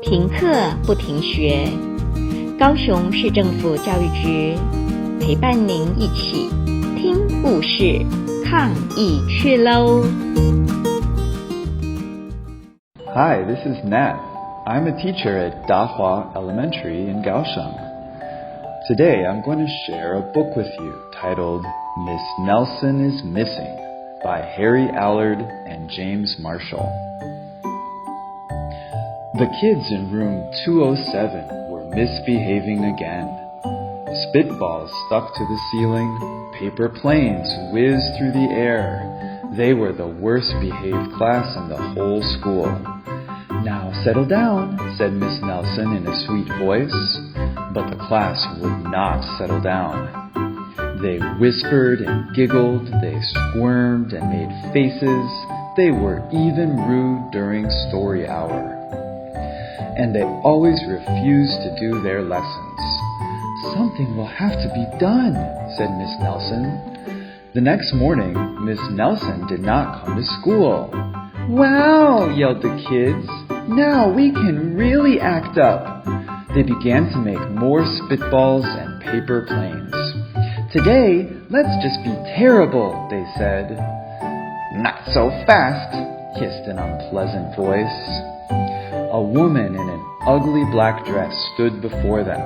停课不停学，高雄市政府教育局陪伴您一起听故事抗疫去喽。 Hi, this is Nat. I'm a teacher at Dahua Elementary in Kaohsiung. Today I'm going to share a book with you titled Miss Nelson is Missing by Harry Allard and James Marshall. The kids in room 207 were misbehaving again. Spitballs stuck to the ceiling, paper planes whizzed through the air. They were the worst behaved class in the whole school. "Now settle down," said Miss Nelson in a sweet voice. But the class would not settle down. They whispered and giggled, they squirmed and made faces. They were even rude during story hour. And they always refused to do their lessons. "Something will have to be done," said Miss Nelson. The next morning, Miss Nelson did not come to school. "Wow," yelled the kids. "Now we can really act up." They began to make more spitballs and paper planes. "Today, let's just be terrible," they said. "Not so fast," hissed an unpleasant voice. A woman in an ugly black dress stood before them.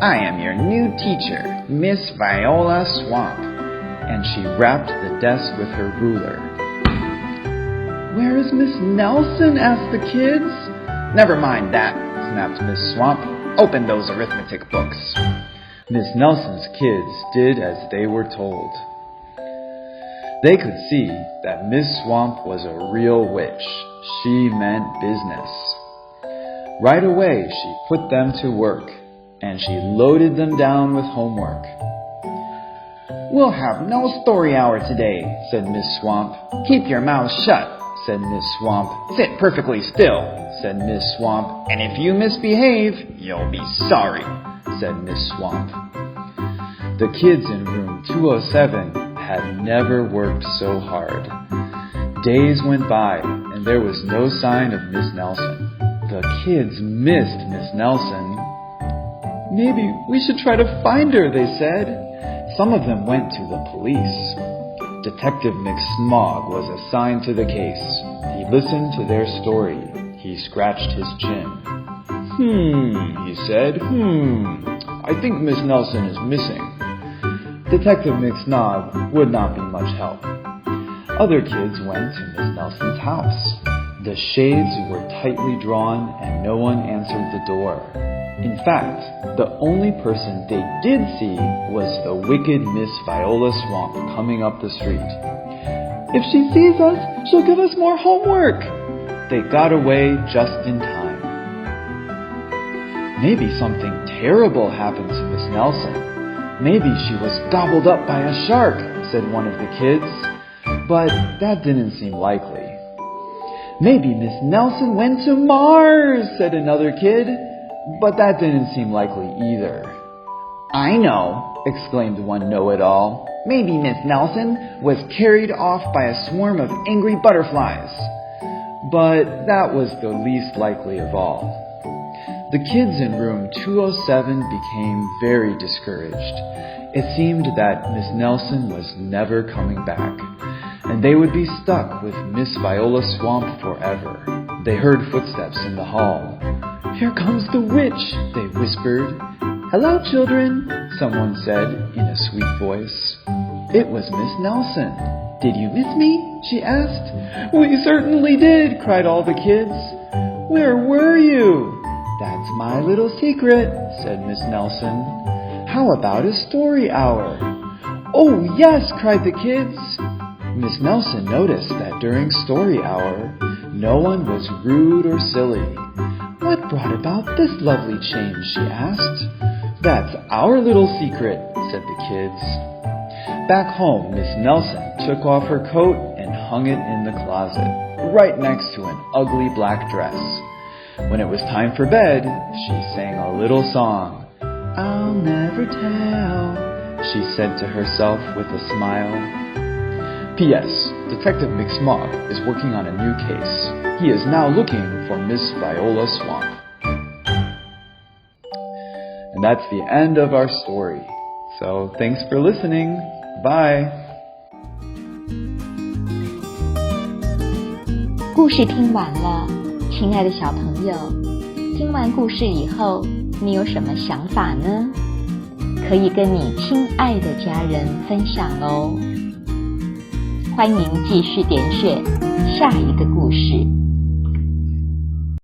"I am your new teacher, Miss Viola Swamp." And she rapped the desk with her ruler. "Where is Miss Nelson?" asked the kids. "Never mind that," snapped Miss Swamp. "Open those arithmetic books." Miss Nelson's kids did as they were told. They could see that Miss Swamp was a real witch. She meant business. Right away, she put them to work, and she loaded them down with homework. "We'll have no story hour today," said Miss Swamp. "Keep your mouth shut," said Miss Swamp. "Sit perfectly still," said Miss Swamp. "And if you misbehave, you'll be sorry," said Miss Swamp. The kids in room 207 had never worked so hard. Days went by, and there was no sign of Miss Nelson. The kids missed Miss Nelson. "Maybe we should try to find her," they said. Some of them went to the police. Detective McSmog was assigned to the case. He listened to their story. He scratched his chin. He said, "I think Miss Nelson is missing." Detective McSnog would not be much help. Other kids went to Miss Nelson's house. The shades were tightly drawn and no one answered the door. In fact, the only person they did see was the wicked Miss Viola Swamp coming up the street. "If she sees us, she'll give us more homework." They got away just in time. "Maybe something terrible happened to Miss Nelson. Maybe she was gobbled up by a shark," said one of the kids. But that didn't seem likely. "Maybe Miss Nelson went to Mars," said another kid. But that didn't seem likely either. "I know," exclaimed one know-it-all. "Maybe Miss Nelson was carried off by a swarm of angry butterflies." But that was the least likely of all. The kids in room 207 became very discouraged. It seemed that Miss Nelson was never coming back, and they would be stuck with Miss Viola Swamp forever. They heard footsteps in the hall. "Here comes the witch," they whispered. "Hello, children," someone said in a sweet voice. It was Miss Nelson. "Did you miss me?" she asked. "We certainly did," cried all the kids. "Where were you?" "That's my little secret," said Miss Nelson. "How about a story hour?" "Oh, yes," cried the kids. Miss Nelson noticed that during story hour, no one was rude or silly. "What brought about this lovely change?" she asked. "That's our little secret," said the kids. Back home, Miss Nelson took off her coat and hung it in the closet, right next to an ugly black dress. When it was time for bed, she sang a little song. "I'll never tell," she said to herself with a smile. P.S. Detective McSmog is working on a new case. He is now looking for Miss Viola Swamp. And that's the end of our story. So thanks for listening. Bye. 故事听完了，亲爱的小朋友，听完故事以后，你有什么想法呢？可以跟你亲爱的家人分享哦。欢迎继续点选下一个故事。